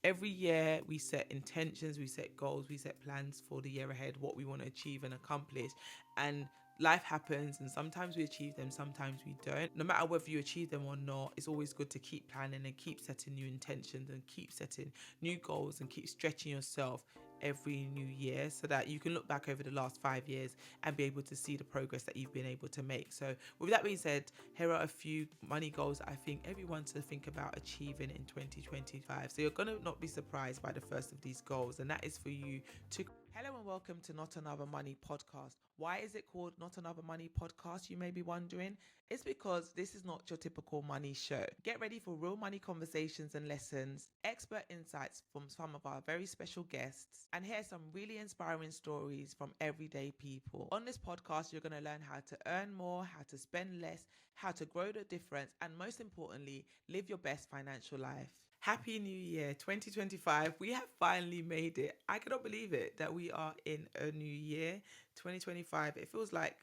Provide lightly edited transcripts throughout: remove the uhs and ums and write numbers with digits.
Every year we set intentions, we set goals, we set plans for the year ahead, what we want to achieve and accomplish. And life happens, and sometimes we achieve them, sometimes we don't. No matter whether you achieve them or not, it's always good to keep planning and keep setting new intentions and keep setting new goals and keep stretching yourself every new year, so that you can look back over the last 5 years and be able to see the progress that you've been able to make. So with that being said, here are a few money goals that I think everyone to think about achieving in 2025. So you're going to not be surprised by the first of these goals, and that is for you to... Hello and welcome to Not Another Money Podcast. Why is it called Not Another Money Podcast, you may be wondering? It's because this is not your typical money show. Get ready for real money conversations and lessons, expert insights from some of our very special guests, and hear some really inspiring stories from everyday people. On this podcast, you're going to learn how to earn more, how to spend less, how to grow the difference, and most importantly, live your best financial life. Happy New Year 2025. We have finally made it. I cannot believe it that we are in a new year 2025. It feels like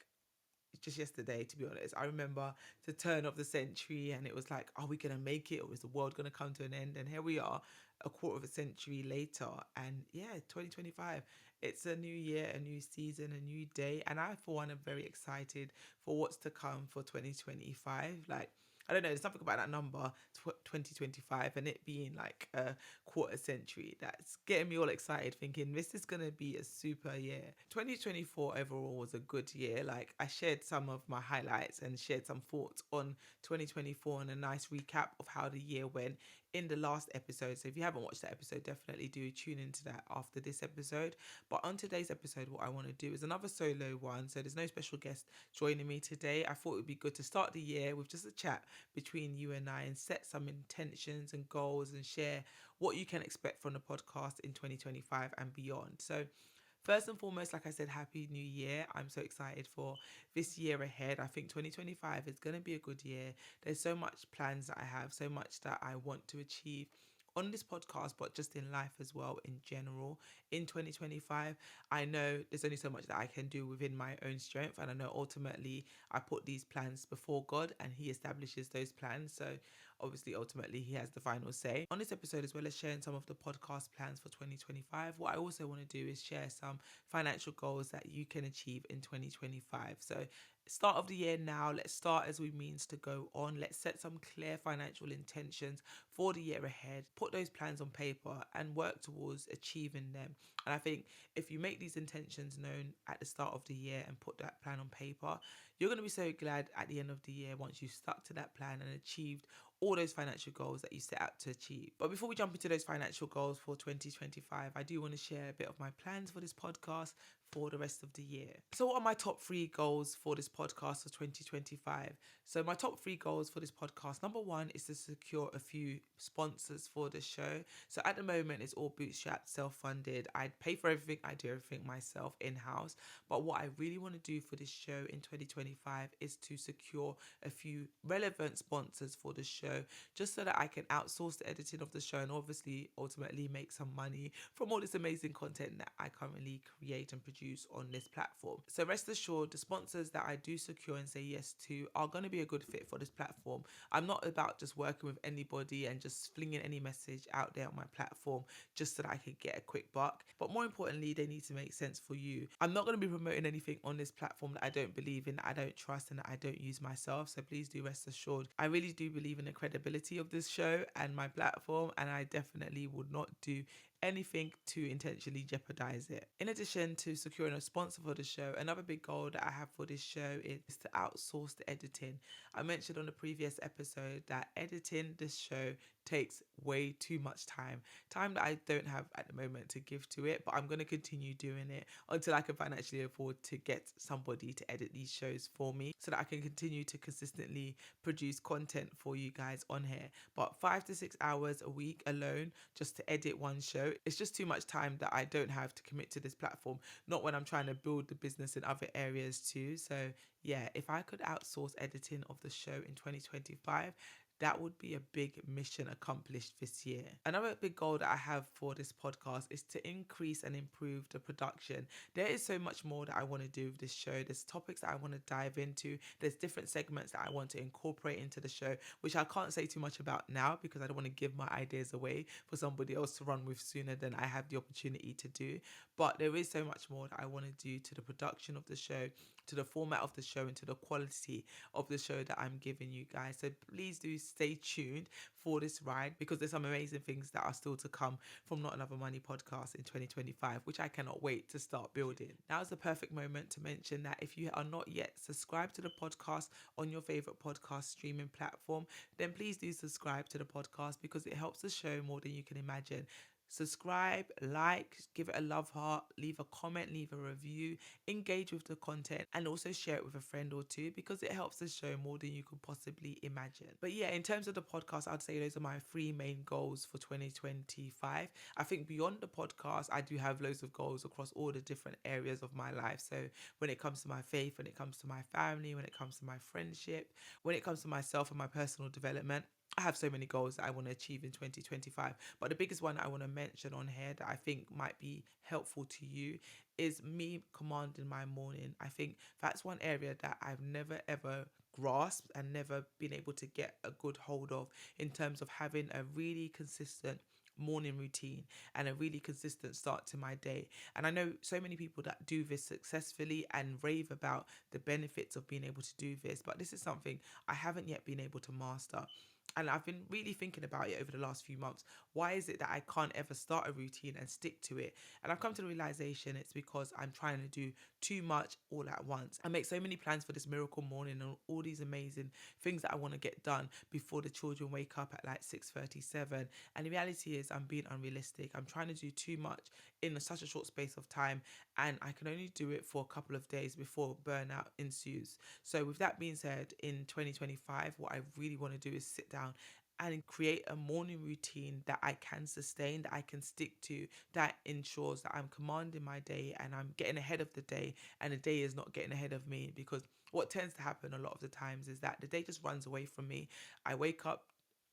just yesterday, to be honest. I remember the turn of the century and it was like, are we going to make it, or is the world going to come to an end? And here we are a quarter of a century later, and yeah, 2025. It's a new year, a new season, a new day, and I for one am very excited for what's to come for 2025. Like, I don't know, there's something about that number, 2025, and it being like a quarter century that's getting me all excited, thinking this is going to be a super year. 2024 overall was a good year. Like, I shared some of my highlights and shared some thoughts on 2024 and a nice recap of how the year went in the last episode. So if you haven't watched that episode, definitely do tune into that after this episode. But on today's episode, what I want to do is another solo one. So there's no special guest joining me today. I thought it would be good to start the year with just a chat between you and I and set some intentions and goals and share what you can expect from the podcast in 2025 and beyond. So first and foremost, like I said, Happy New Year. I'm so excited for this year ahead. I think 2025 is going to be a good year. There's so much plans that I have, so much that I want to achieve on this podcast, but just in life as well in general. In 2025, I know there's only so much that I can do within my own strength, and I know ultimately I put these plans before God and he establishes those plans. So obviously ultimately he has the final say. On this episode, as well as sharing some of the podcast plans for 2025, what I also want to do is share some financial goals that you can achieve in 2025. So start of the year now, let's start as we means to go on. Let's set some clear financial intentions for the year ahead, put those plans on paper and work towards achieving them. And I think if you make these intentions known at the start of the year and put that plan on paper, you're going to be so glad at the end of the year once you've stuck to that plan and achieved all those financial goals that you set out to achieve. But before we jump into those financial goals for 2025, I do want to share a bit of my plans for this podcast for the rest of the year. So what are my top 3 goals for this podcast for 2025? So my top 3 goals for this podcast, number 1 is to secure a few sponsors for the show. So at the moment, it's all bootstrapped, self-funded. I pay for everything, I do everything myself in-house. But what I really want to do for this show in 2025 is to secure a few relevant sponsors for the show, just so that I can outsource the editing of the show and obviously ultimately make some money from all this amazing content that I currently create and produce on this platform. So rest assured, the sponsors that I do secure and say yes to are going to be a good fit for this platform. I'm not about just working with anybody and just flinging any message out there on my platform just so that I could get a quick buck. But more importantly, they need to make sense for you. I'm not going to be promoting anything on this platform that I don't believe in, that I don't trust, and that I don't use myself. So please do rest assured, I really do believe in the credibility of this show and my platform, and I definitely would not do anything to intentionally jeopardize it. In addition to securing a sponsor for the show, another big goal that I have for this show is to outsource the editing. I mentioned on the previous episode that editing this show takes way too much time that I don't have at the moment to give to it, but I'm going to continue doing it until I can financially afford to get somebody to edit these shows for me so that I can continue to consistently produce content for you guys on here. But 5 to 6 hours a week alone just to edit one show, it's just too much time that I don't have to commit to this platform, not when I'm trying to build the business in other areas too. So yeah, if I could outsource editing of the show in 2025, that would be a big mission accomplished this year. Another big goal that I have for this podcast is to increase and improve the production. There is so much more that I want to do with this show. There's topics that I want to dive into. There's different segments that I want to incorporate into the show, which I can't say too much about now because I don't want to give my ideas away for somebody else to run with sooner than I have the opportunity to do. But there is so much more that I want to do to the production of the show, to the format of the show, and to the quality of the show that I'm giving you guys. So please do stay tuned for this ride because there's some amazing things that are still to come from Not Another Money podcast in 2025, which I cannot wait to start building. Now is the perfect moment to mention that if you are not yet subscribed to the podcast on your favorite podcast streaming platform, then please do subscribe to the podcast because it helps the show more than you can imagine. Subscribe, like, give it a love heart, leave a comment, leave a review, engage with the content, and also share it with a friend or two because it helps the show more than you could possibly imagine. But yeah, in terms of the podcast, I'd say those are my three main goals for 2025. I think beyond the podcast, I do have loads of goals across all the different areas of my life. So when it comes to my faith, when it comes to my family, when it comes to my friendship, when it comes to myself and my personal development, I have so many goals that I want to achieve in 2025. But the biggest one I want to mention on here that I think might be helpful to you is me commanding my morning. I think that's one area that I've never ever grasped and never been able to get a good hold of in terms of having a really consistent morning routine and a really consistent start to my day. And I know so many people that do this successfully and rave about the benefits of being able to do this, but this is something I haven't yet been able to master. And I've been really thinking about it over the last few months. Why is it that I can't ever start a routine and stick to it? And I've come to the realization it's because I'm trying to do too much all at once. I make so many plans for this miracle morning and all these amazing things that I want to get done before the children wake up at like 6:37. And the reality is I'm being unrealistic. I'm trying to do too much in such a short space of time, and I can only do it for a couple of days before burnout ensues. So with that being said, in 2025, what I really want to do is sit down and create a morning routine that I can sustain, that I can stick to, that ensures that I'm commanding my day and I'm getting ahead of the day and the day is not getting ahead of me. Because what tends to happen a lot of the times is that the day just runs away from me. I wake up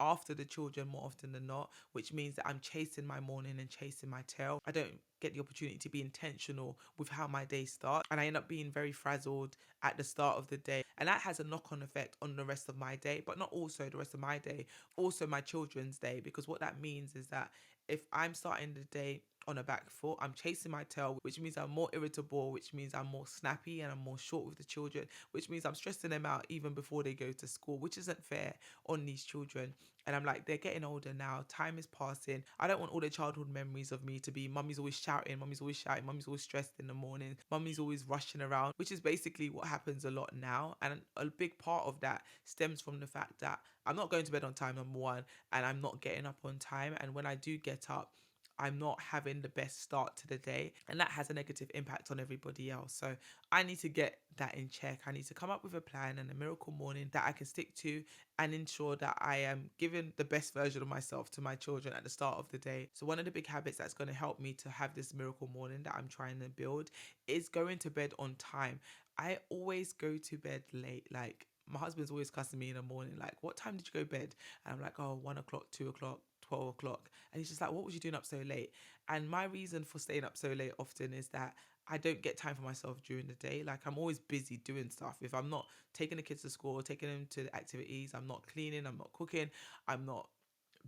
after the children more often than not, which means that I'm chasing my morning and chasing my tail. I don't get the opportunity to be intentional with how my day starts, and I end up being very frazzled at the start of the day, and that has a knock-on effect on the rest of my day, but not also the rest of my day, also my children's day, because what that means is that if I'm starting the day on a back foot, I'm chasing my tail, which means I'm more irritable, which means I'm more snappy and I'm more short with the children, which means I'm stressing them out even before they go to school, which isn't fair on these children. And I'm like, they're getting older now, time is passing. I don't want all the childhood memories of me to be mummy's always shouting, mummy's always stressed in the morning, mummy's always rushing around, which is basically what happens a lot now. And a big part of that stems from the fact that I'm not going to bed on time, number one, and I'm not getting up on time. And when I do get up, I'm not having the best start to the day, and that has a negative impact on everybody else. So I need to get that in check. I need to come up with a plan and a miracle morning that I can stick to and ensure that I am giving the best version of myself to my children at the start of the day. So one of the big habits that's going to help me to have this miracle morning that I'm trying to build is going to bed on time. I always go to bed late. Like, my husband's always cussing me in the morning, like, what time did you go to bed? And I'm like, oh, 1 o'clock, 2 o'clock, 12 o'clock. And he's just like, what was you doing up so late? And my reason for staying up so late often is that I don't get time for myself during the day. Like, I'm always busy doing stuff. If I'm not taking the kids to school, taking them to the activities, I'm not cleaning, I'm not cooking, I'm not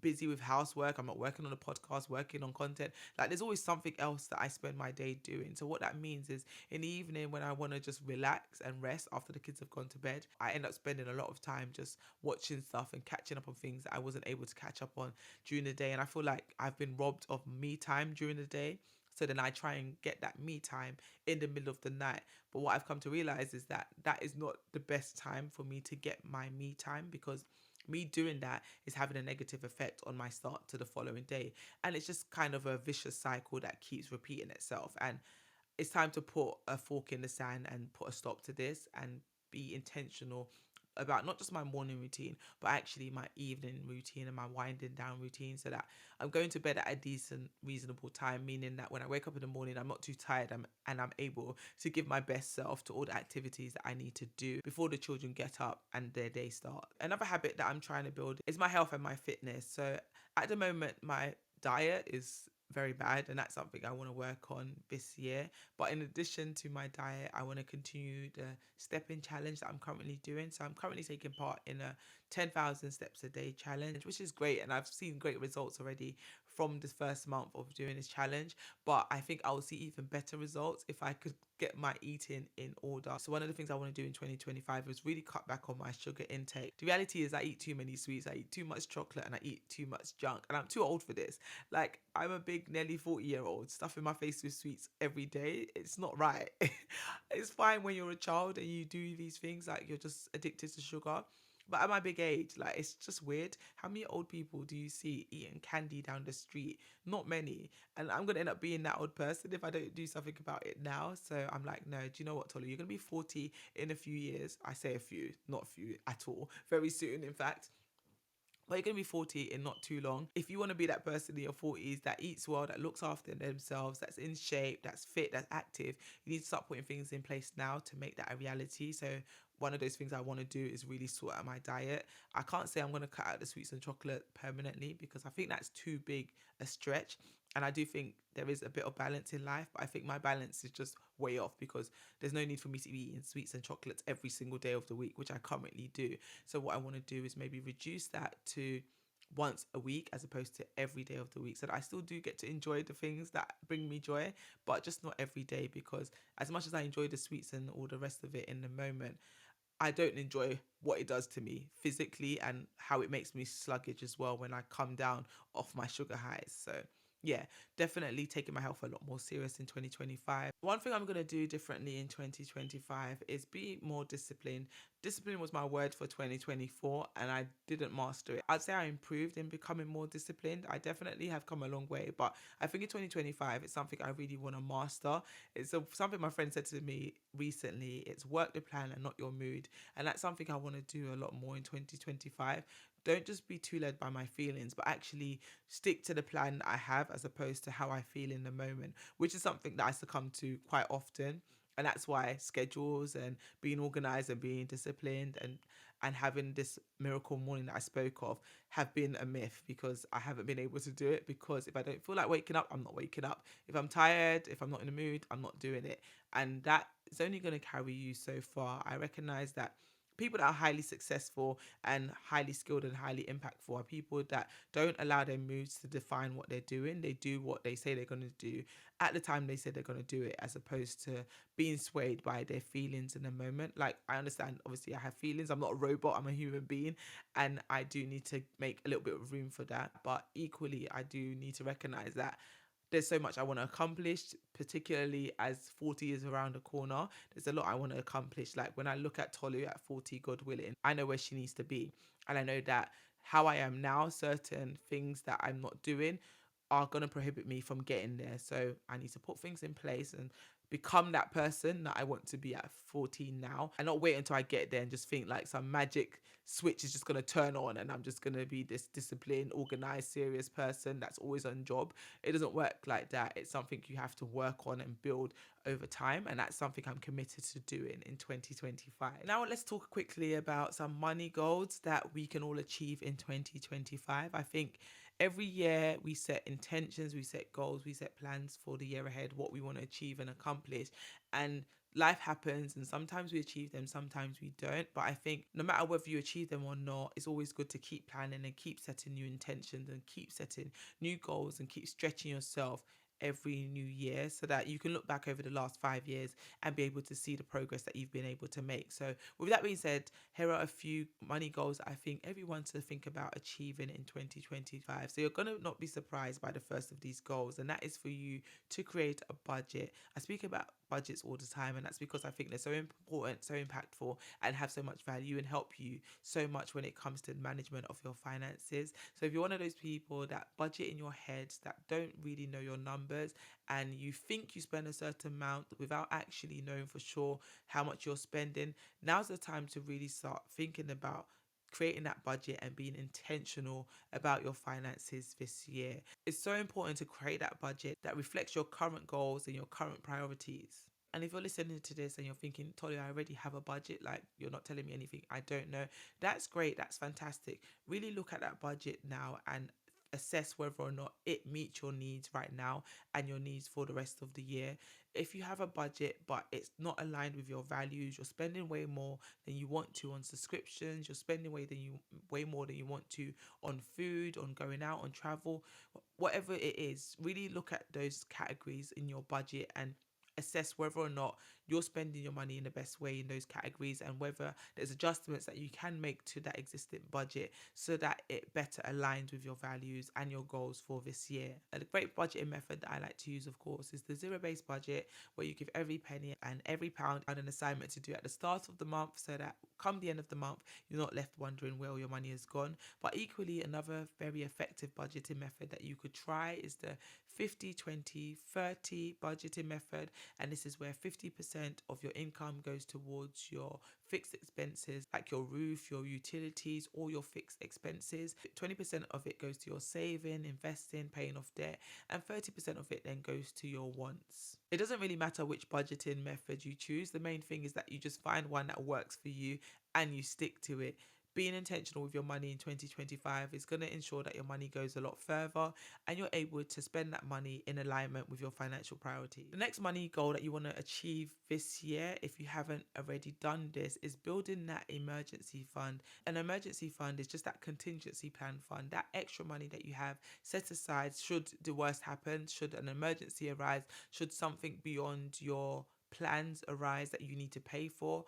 busy with housework, I'm not working on a podcast, working on content. Like, there's always something else that I spend my day doing. So what that means is in the evening when I want to just relax and rest after the kids have gone to bed, I end up spending a lot of time just watching stuff and catching up on things that I wasn't able to catch up on during the day. And I feel like I've been robbed of me time during the day. So then I try and get that me time in the middle of the night. But what I've come to realize is that that is not the best time for me to get my me time, because me doing that is having a negative effect on my start to the following day. And it's just kind of a vicious cycle that keeps repeating itself. And it's time to put a fork in the sand and put a stop to this and be intentional about not just my morning routine, but actually my evening routine and my winding down routine, so that I'm going to bed at a decent, reasonable time, meaning that when I wake up in the morning, I'm not too tired, and I'm able to give my best self to all the activities that I need to do before the children get up and their day start. Another habit that I'm trying to build is my health and my fitness. So at the moment, my diet is very bad, and that's something I want to work on this year. But in addition to my diet, I want to continue the step in challenge that I'm currently doing. So I'm currently taking part in a 10,000 steps a day challenge, which is great, and I've seen great results already from this first month of doing this challenge. But I think I will see even better results if I could get my eating in order. So one of the things I want to do in 2025 is really cut back on my sugar intake. The reality is I eat too many sweets, I eat too much chocolate, and I eat too much junk, and I'm too old for this. Like, I'm a big nearly 40-year-old stuffing my face with sweets every day. It's not right. It's fine when you're a child and you do these things, like you're just addicted to sugar. But at my big age, like, it's just weird. How many old people do you see eating candy down the street? Not many. And I'm going to end up being that old person if I don't do something about it now. So I'm like, no, do you know what, Tolu? You're going to be 40 in a few years. I say a few, not a few at all. Very soon, in fact. But you're going to be 40 in not too long. If you want to be that person in your 40s that eats well, that looks after themselves, that's in shape, that's fit, that's active, you need to start putting things in place now to make that a reality. So one of those things I want to do is really sort out my diet. I can't say I'm going to cut out the sweets and chocolate permanently, because I think that's too big a stretch. And I do think there is a bit of balance in life, but I think my balance is just way off, because there's no need for me to be eating sweets and chocolates every single day of the week, which I currently do. So what I want to do is maybe reduce that to once a week as opposed to every day of the week, so that I still do get to enjoy the things that bring me joy, but just not every day. Because as much as I enjoy the sweets and all the rest of it in the moment, I don't enjoy what it does to me physically, and how it makes me sluggish as well when I come down off my sugar highs. So yeah, definitely taking my health a lot more serious in 2025. One thing I'm going to do differently in 2025 is be more disciplined. Discipline was my word for 2024, and I didn't master it. I'd say I improved in becoming more disciplined. I definitely have come a long way, but I think in 2025 it's something I really want to master. Something my friend said to me recently. It's work the plan and not your mood, and that's something I want to do a lot more in 2025. Don't just be too led by my feelings, but actually stick to the plan that I have as opposed to how I feel in the moment, which is something that I succumb to quite often. And that's why schedules and being organized and being disciplined and having this miracle morning that I spoke of have been a myth, because I haven't been able to do it. Because if I don't feel like waking up, I'm not waking up. If I'm tired, if I'm not in the mood, I'm not doing it. And that is only going to carry you so far. I recognize that people that are highly successful and highly skilled and highly impactful are people that don't allow their moods to define what they're doing. They do what they say they're going to do at the time they say they're going to do it, as opposed to being swayed by their feelings in the moment. Like, I understand, obviously I have feelings, I'm not a robot, I'm a human being, and I do need to make a little bit of room for that. But equally, I do need to recognize that there's so much I want to accomplish, particularly as 40 is around the corner. There's a lot I want to accomplish. Like, when I look at Tolu at 40, God willing, I know where she needs to be. And I know that how I am now, certain things that I'm not doing are going to prohibit me from getting there. So I need to put things in place and become that person that I want to be at 14 now, and not wait until I get there and just think like some magic switch is just going to turn on and I'm just going to be this disciplined, organized, serious person that's always on job. It doesn't work like that. It's something you have to work on and build over time, and that's something I'm committed to doing in 2025. Now let's talk quickly about some money goals that we can all achieve in 2025. I think every year we set intentions, we set goals, we set plans for the year ahead, what we want to achieve and accomplish. And life happens, and sometimes we achieve them, sometimes we don't. But I think no matter whether you achieve them or not, it's always good to keep planning and keep setting new intentions and keep setting new goals and keep stretching yourself every new year, so that you can look back over the last 5 years and be able to see the progress that you've been able to make. So with that being said, here are a few money goals that I think everyone to think about achieving in 2025. So you're going to not be surprised by the first of these goals, and that is for you to create a budget. I speak about budgets all the time, and that's because I think they're so important, so impactful, and have so much value and help you so much when it comes to management of your finances. So if you're one of those people that budget in your head, that don't really know your numbers, numbers and you think you spend a certain amount without actually knowing for sure how much you're spending, now's the time to really start thinking about creating that budget and being intentional about your finances this year. It's so important to create that budget that reflects your current goals and your current priorities. And if you're listening to this and you're thinking, Tolly, I already have a budget, like you're not telling me anything I don't know, that's great, that's fantastic. Really look at that budget now and assess whether or not it meets your needs right now and your needs for the rest of the year. If you have a budget but it's not aligned with your values, you're spending way more than you want to on subscriptions, you're spending way more than you want to on food, on going out, on travel, whatever it is, really look at those categories in your budget and assess whether or not you're spending your money in the best way in those categories and whether there's adjustments that you can make to that existing budget so that it better aligns with your values and your goals for this year. A great budgeting method that I like to use, of course, is the zero-based budget, where you give every penny and every pound an assignment to do at the start of the month so that come the end of the month you're not left wondering where all your money has gone. But equally, another very effective budgeting method that you could try is the 50-20-30 budgeting method, and this is where 50% of your income goes towards your fixed expenses like your roof, your utilities, all your fixed expenses. 20% of it goes to your saving, investing, paying off debt, and 30% of it then goes to your wants. It doesn't really matter which budgeting method you choose. The main thing is that you just find one that works for you and you stick to it. Being intentional with your money in 2025 is going to ensure that your money goes a lot further and you're able to spend that money in alignment with your financial priorities. The next money goal that you want to achieve this year, if you haven't already done this, is building that emergency fund. An emergency fund is just that contingency plan fund, that extra money that you have set aside should the worst happen, should an emergency arise, should something beyond your plans arise that you need to pay for.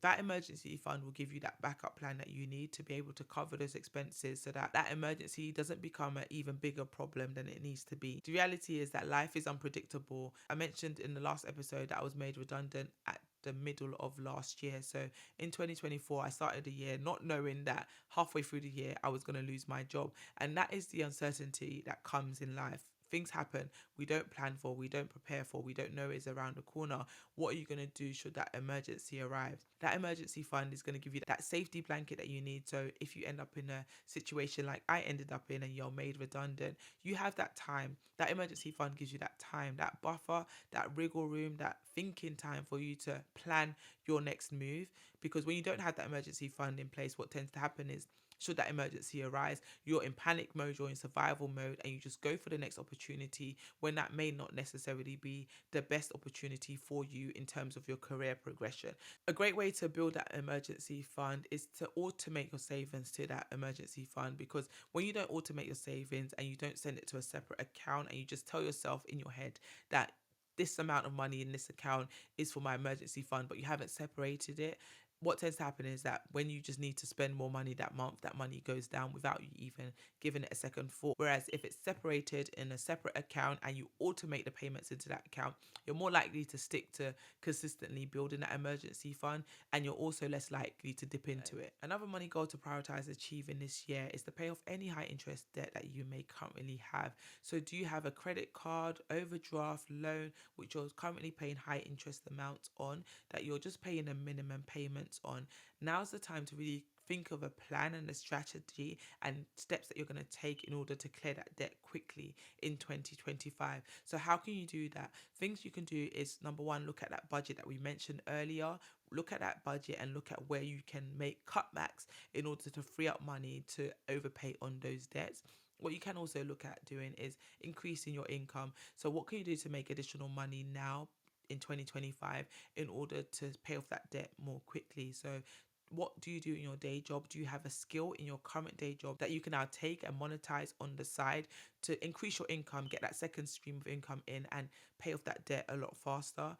That emergency fund will give you that backup plan that you need to be able to cover those expenses so that that emergency doesn't become an even bigger problem than it needs to be. The reality is that life is unpredictable. I mentioned in the last episode that I was made redundant at the middle of last year. So in 2024, I started the year not knowing that halfway through the year I was going to lose my job. And that is the uncertainty that comes in life. Things happen we don't plan for, we don't prepare for, we don't know is around the corner. What are you going to do should that emergency arrive? That emergency fund is going to give you that safety blanket that you need. So if you end up in a situation like I ended up in and you're made redundant, you have that time. That emergency fund gives you that time, that buffer, that wriggle room, that thinking time for you to plan your next move. Because when you don't have that emergency fund in place, what tends to happen is should that emergency arise, you're in panic mode, you're in survival mode, and you just go for the next opportunity when that may not necessarily be the best opportunity for you in terms of your career progression. A great way to build that emergency fund is to automate your savings to that emergency fund, because when you don't automate your savings and you don't send it to a separate account and you just tell yourself in your head that this amount of money in this account is for my emergency fund, but you haven't separated it, what tends to happen is that when you just need to spend more money that month, that money goes down without you even giving it a second thought. Whereas if it's separated in a separate account and you automate the payments into that account, you're more likely to stick to consistently building that emergency fund, and you're also less likely to dip into it. Another money goal to prioritize achieving this year is to pay off any high interest debt that you may currently have. So do you have a credit card, overdraft, loan, which you're currently paying high interest amounts on, that you're just paying a minimum payment on? Now's the time to really think of a plan and a strategy and steps that you're going to take in order to clear that debt quickly in 2025. So how can you do that? Things you can do is, number one, look at that budget that we mentioned earlier. Look at that budget and look at where you can make cutbacks in order to free up money to overpay on those debts. What you can also look at doing is increasing your income. So what can you do to make additional money now in 2025 in order to pay off that debt more quickly? So what do you do in your day job? Do you have a skill in your current day job that you can now take and monetize on the side to increase your income, get that second stream of income in and pay off that debt a lot faster?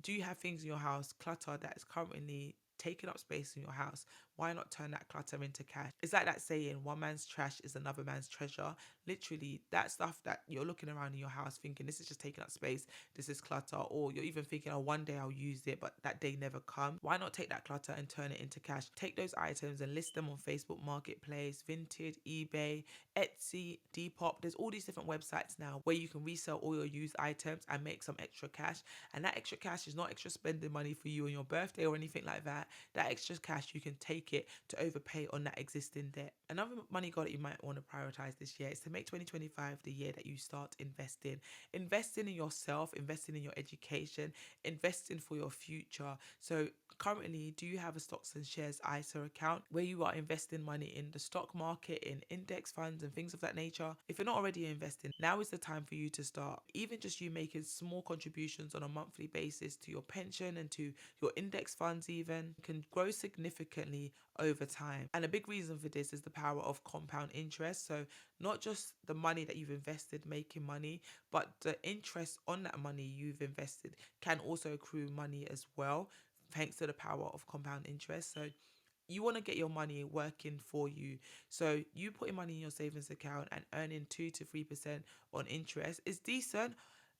Do you have things in your house, clutter, that is currently taking up space in your house? why not turn that clutter into cash? It's like that saying, one man's trash is another man's treasure. Literally, that stuff that you're looking around in your house thinking this is just taking up space, this is clutter, or you're even thinking, oh, one day I'll use it, but that day never comes. Why not take that clutter and turn it into cash? Take those items and list them on Facebook Marketplace, Vinted, eBay, Etsy, Depop. There's all these different websites now where you can resell all your used items and make some extra cash. And that extra cash is not extra spending money for you on your birthday or anything like that. That extra cash, you can take it to overpay on that existing debt. Another money goal that you might want to prioritize this year is to make 2025 the year that you start investing. Investing in yourself, investing in your education, investing for your future. So currently, do you have a stocks and shares ISA account where you are investing money in the stock market, in index funds and things of that nature? If you're not already investing, now is the time for you to start. Even just you making small contributions on a monthly basis to your pension and to your index funds even can grow significantly over time. And a big reason for this is the power of compound interest. So not just the money that you've invested making money, but the interest on that money you've invested can also accrue money as well, thanks to the power of compound interest. So you want to get your money working for you. So you putting money in your savings account and earning 2 to 3% on interest is decent.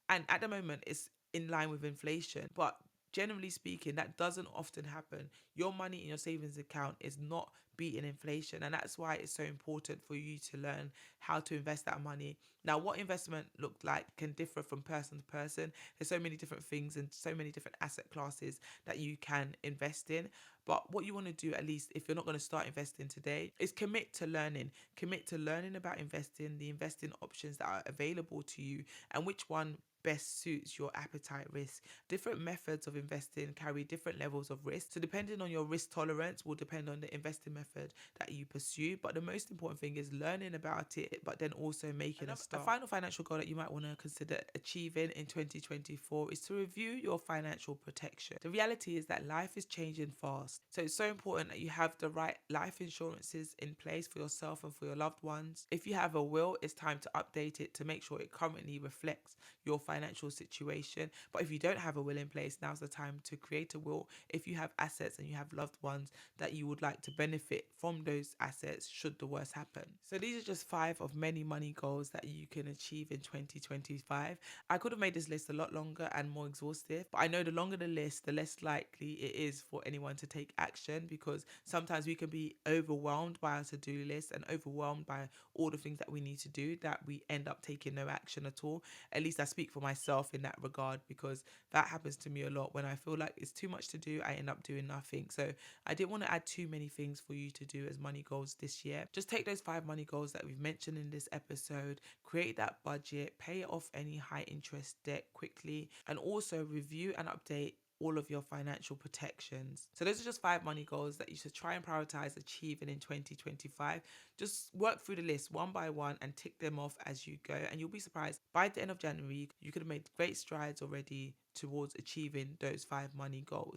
And at the moment, it's in line with inflation. But generally speaking, that doesn't often happen. Your money in your savings account is not beating inflation. And that's why it's so important for you to learn how to invest that money. Now, what investment looked like can differ from person to person. There's so many different things and so many different asset classes that you can invest in. But what you want to do, at least if you're not going to start investing today, is commit to learning. Commit to learning about investing, the investing options that are available to you, and which one best suits your appetite risk. Different methods of investing carry different levels of risk. So depending on your risk tolerance will depend on the investing method that you pursue. But the most important thing is learning about it, but then also making a start. A final financial goal that you might want to consider achieving in 2024 is to review your financial protection. The reality is that life is changing fast. So it's so important that you have the right life insurances in place for yourself and for your loved ones. If you have a will, it's time to update it to make sure it currently reflects your financial situation. But if you don't have a will in place, now's the time to create a will if you have assets and you have loved ones that you would like to benefit from those assets should the worst happen. So these are just 5 of many money goals that you can achieve in 2025. I could have made this list a lot longer and more exhaustive, but I know the longer the list, the less likely it is for anyone to take action, because sometimes we can be overwhelmed by our to-do list and overwhelmed by all the things that we need to do that we end up taking no action at all. At least I speak for myself in that regard, because that happens to me a lot. When I feel like it's too much to do, I end up doing nothing. So I didn't want to add too many things for you to do as money goals this year. Just take those 5 money goals that we've mentioned in this episode, create that budget, pay off any high interest debt quickly, and also review and update all of your financial protections. So those are just 5 money goals that you should try and prioritize achieving in 2025. Just work through the list one by one and tick them off as you go, and you'll be surprised by the end of January you could have made great strides already towards achieving those 5 money goals.